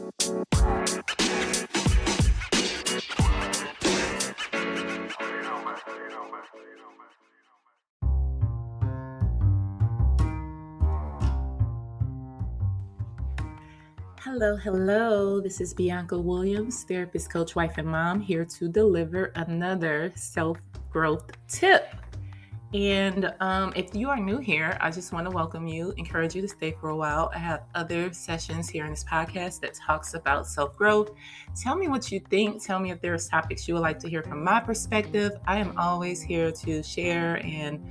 Hello, hello. This is Bianca Williams, therapist, coach, wife, and mom, here to deliver another self growth tip. And if you are new here, I just want to welcome you, encourage you to stay for a while. I have other sessions here in this podcast that talks about self growth. Tell me what you think. Tell me if there's topics you would like to hear from my perspective. I am always here to share and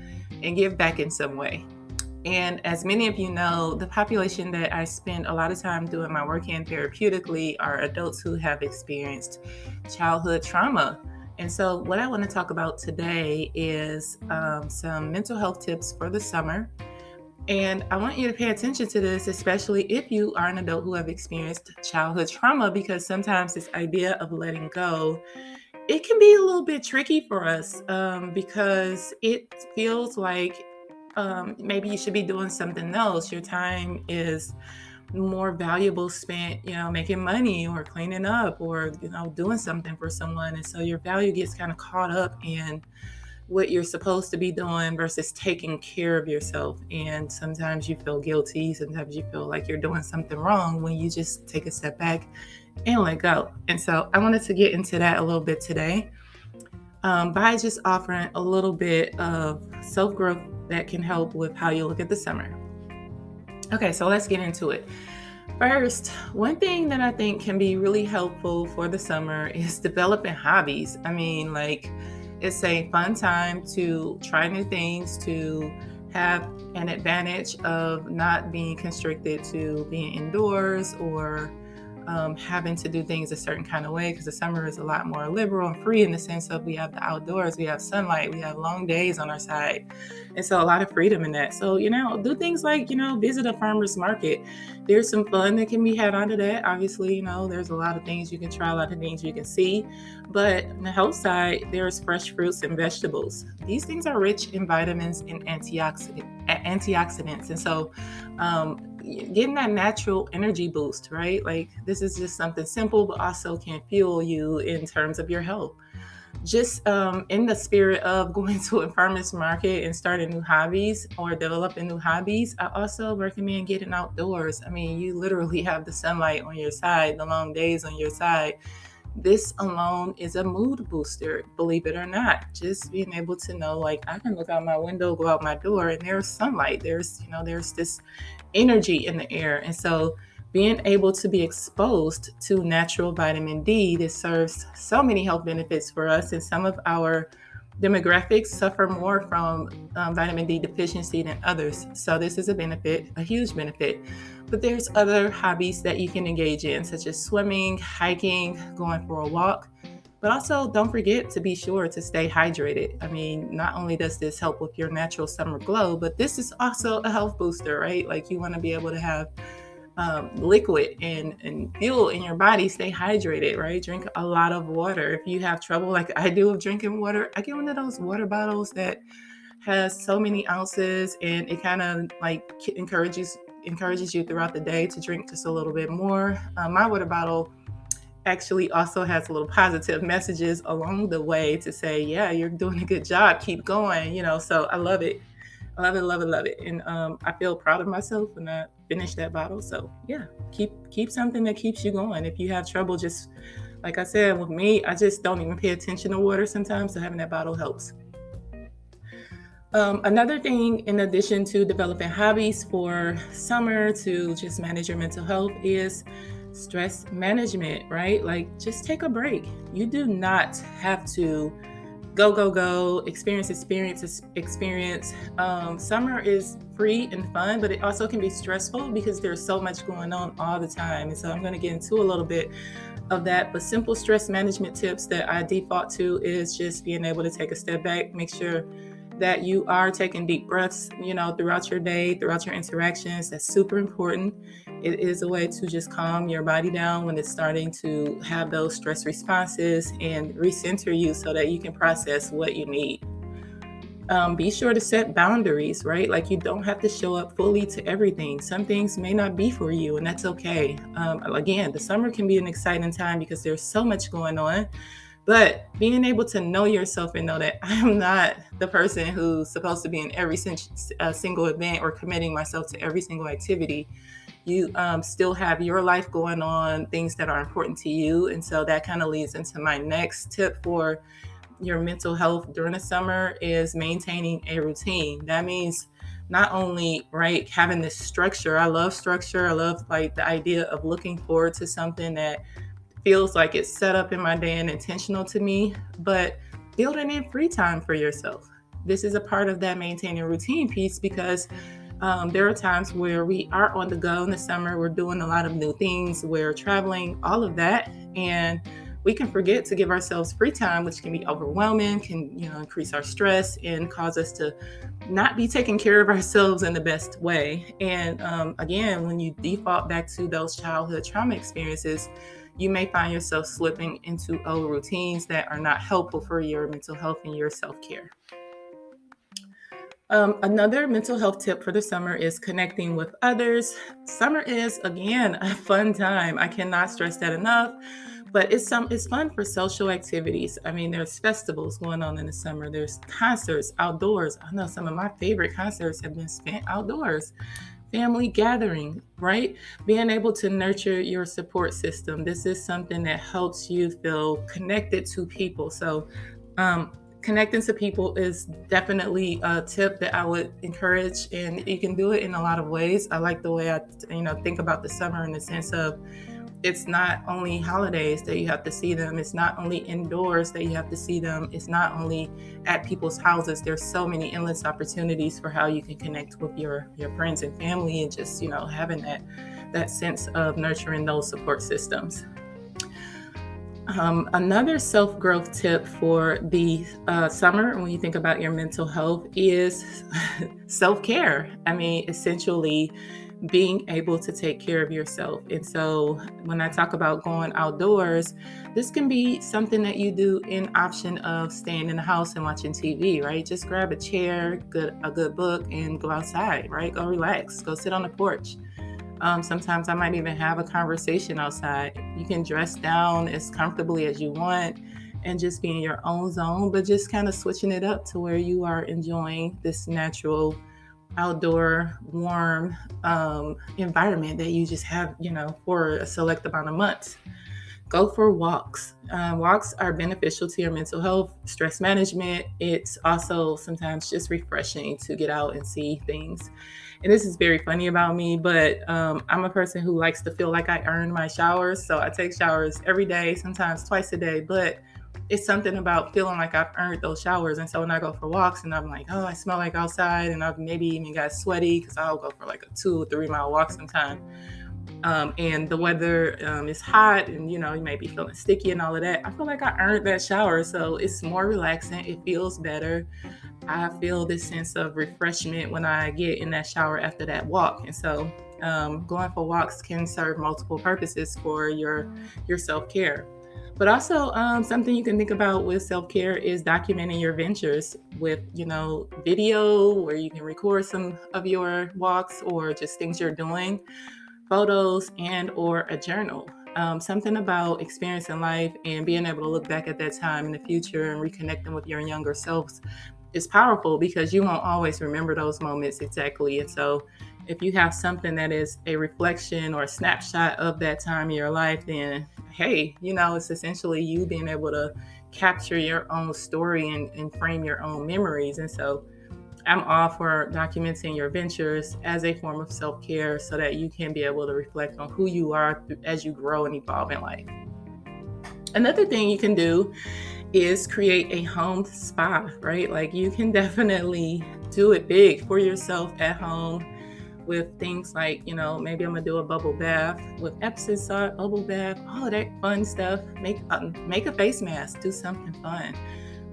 give back in some way. And as many of you know, the population that I spend a lot of time doing my work in therapeutically are adults who have experienced childhood trauma. And so what I want to talk about today is some mental health tips for the summer. And I want you to pay attention to this, especially if you are an adult who have experienced childhood trauma, because sometimes this idea of letting go, it can be a little bit tricky for us because it feels like maybe you should be doing something else. Your time is more valuable spent, making money or cleaning up or, doing something for someone. And so your value gets kind of caught up in what you're supposed to be doing versus taking care of yourself. And sometimes you feel guilty. Sometimes you feel like you're doing something wrong when you just take a step back and let go. And so I wanted to get into that a little bit today by just offering a little bit of self-growth that can help with how you look at the summer. Okay, so let's get into it. First, one thing that I think can be really helpful for the summer is developing hobbies. I mean, it's a fun time to try new things, to have an advantage of not being constricted to being indoors or having to do things a certain kind of way, because the summer is a lot more liberal and free in the sense of we have the outdoors, we have sunlight, we have long days on our side. And so a lot of freedom in that. So, do things like, visit a farmer's market. There's some fun that can be had out of that. Obviously, there's a lot of things you can try, a lot of things you can see. But on the health side, there's fresh fruits and vegetables. These things are rich in vitamins and antioxidants. And so getting that natural energy boost, right? Like this is just something simple, but also can fuel you in terms of your health. Just in the spirit of going to a farmer's market and starting new hobbies or developing new hobbies, I also recommend getting outdoors. I mean, you literally have the sunlight on your side, the long days on your side. This alone is a mood booster, believe it or not. Just being able to know, like, I can look out my window, go out my door, and there's sunlight. There's this energy in the air. And so being able to be exposed to natural vitamin D, this serves so many health benefits for us. And some of our demographics suffer more from vitamin D deficiency than others. So this is a benefit, a huge benefit. But there's other hobbies that you can engage in, such as swimming, hiking, going for a walk. But also don't forget to be sure to stay hydrated. I mean, not only does this help with your natural summer glow, but this is also a health booster, right? Like you want to be able to have liquid and fuel in your body, stay hydrated, right? Drink a lot of water. If you have trouble like I do with drinking water, I get one of those water bottles that has so many ounces, and it kind of like encourages you throughout the day to drink just a little bit more. My water bottle actually also has a little positive messages along the way to say, yeah, you're doing a good job, keep going, so I love it. I love it, love it, love it. And I feel proud of myself when I finish that bottle. So yeah, keep something that keeps you going. If you have trouble, just like I said, with me, I just don't even pay attention to water sometimes. So having that bottle helps. Another thing, in addition to developing hobbies for summer to just manage your mental health, is stress management, right? Like just take a break. You do not have to go, experience. Summer is free and fun, but it also can be stressful because there's so much going on all the time. And so I'm going to get into a little bit of that, but simple stress management tips that I default to is just being able to take a step back, make sure that you are taking deep breaths, throughout your day, throughout your interactions. That's super important. It is a way to just calm your body down when it's starting to have those stress responses and recenter you so that you can process what you need. Be sure to set boundaries, right? Like you don't have to show up fully to everything. Some things may not be for you, and that's okay. Again, the summer can be an exciting time because there's so much going on. But being able to know yourself and know that I'm not the person who's supposed to be in every single event or committing myself to every single activity. You still have your life going on, things that are important to you. And so that kind of leads into my next tip for your mental health during the summer is maintaining a routine. That means not only, right, having this structure. I love structure. I love like the idea of looking forward to something that feels like it's set up in my day and intentional to me, but building in free time for yourself. This is a part of that maintaining routine piece because there are times where we are on the go in the summer. We're doing a lot of new things. We're traveling, all of that. And we can forget to give ourselves free time, which can be overwhelming, can increase our stress and cause us to not be taking care of ourselves in the best way. And again, when you default back to those childhood trauma experiences, you may find yourself slipping into old routines that are not helpful for your mental health and your self-care. Another mental health tip for the summer is connecting with others. Summer is, again, a fun time. I cannot stress that enough. But it's fun for social activities. I mean, there's festivals going on in the summer. There's concerts outdoors. I know some of my favorite concerts have been spent outdoors. Family gathering, right? Being able to nurture your support system. This is something that helps you feel connected to people. So, connecting to people is definitely a tip that I would encourage, and you can do it in a lot of ways. I like the way I, think about the summer in the sense of it's not only holidays that you have to see them. It's not only indoors that you have to see them. It's not only at people's houses. There's so many endless opportunities for how you can connect with your friends and family, and just, having that sense of nurturing those support systems. Another self-growth tip for the summer, when you think about your mental health, is self-care. I mean, essentially being able to take care of yourself. And so when I talk about going outdoors, this can be something that you do in option of staying in the house and watching TV, right? Just grab a chair, a good book, and go outside, right? Go relax, go sit on the porch. Sometimes I might even have a conversation outside. You can dress down as comfortably as you want and just be in your own zone, but just kind of switching it up to where you are enjoying this natural outdoor warm environment that you just have, for a select amount of months. Go for walks. Walks are beneficial to your mental health, stress management. It's also sometimes just refreshing to get out and see things. And this is very funny about me, but I'm a person who likes to feel like I earn my showers. So I take showers every day, sometimes twice a day, but it's something about feeling like I've earned those showers. And so when I go for walks and I'm like, oh, I smell like outside, and I've maybe even got sweaty because I'll go for like a 2 or 3 mile walk sometime. And the weather is hot, and you may be feeling sticky and all of that. I feel like I earned that shower. So it's more relaxing. It feels better. I feel this sense of refreshment when I get in that shower after that walk. And so going for walks can serve multiple purposes for your self-care. But also something you can think about with self-care is documenting your ventures with, video where you can record some of your walks or just things you're doing, photos, and or a journal. Something about experiencing life and being able to look back at that time in the future and reconnecting with your younger selves is powerful because you won't always remember those moments exactly. And so if you have something that is a reflection or a snapshot of that time in your life, then hey, it's essentially you being able to capture your own story and frame your own memories. And so I'm all for documenting your ventures as a form of self-care so that you can be able to reflect on who you are as you grow and evolve in life. Another thing you can do is create a home spa, right? Like you can definitely do it big for yourself at home with things like, maybe I'm gonna do a bubble bath with Epsom salt, bubble bath, all of that fun stuff. Make a face mask, do something fun,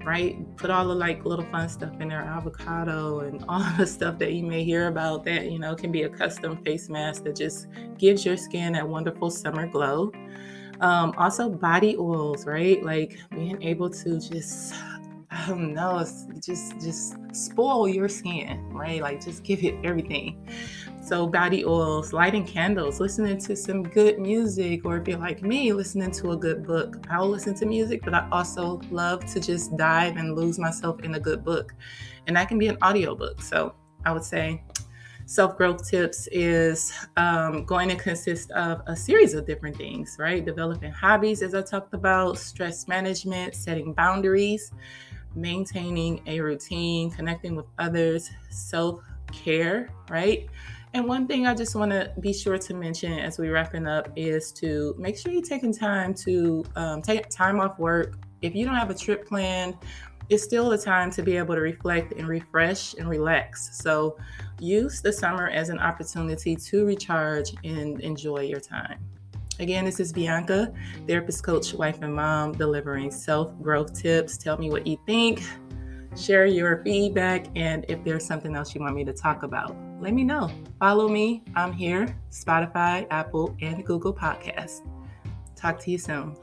right? Put all the like little fun stuff in there, avocado and all the stuff that you may hear about that, can be a custom face mask that just gives your skin that wonderful summer glow. Also body oils, right? Like being able to just I don't know, it's just spoil your skin, right? Like just give it everything. So body oils, lighting candles, listening to some good music, or if you're like me, listening to a good book. I'll listen to music, but I also love to just dive and lose myself in a good book. And that can be an audiobook. So I would say self-growth tips is going to consist of a series of different things, right? Developing hobbies, as I talked about, stress management, setting boundaries, maintaining a routine, connecting with others, self-care, right? And one thing I just want to be sure to mention as we wrapping up is to make sure you're taking time to take time off work. If you don't have a trip planned, it's still a time to be able to reflect and refresh and relax. So use the summer as an opportunity to recharge and enjoy your time. Again, this is Bianca, therapist, coach, wife, and mom, delivering self-growth tips. Tell me what you think. Share your feedback, and if there's something else you want me to talk about, let me know. Follow me. I'm here, Spotify, Apple, and Google Podcasts. Talk to you soon.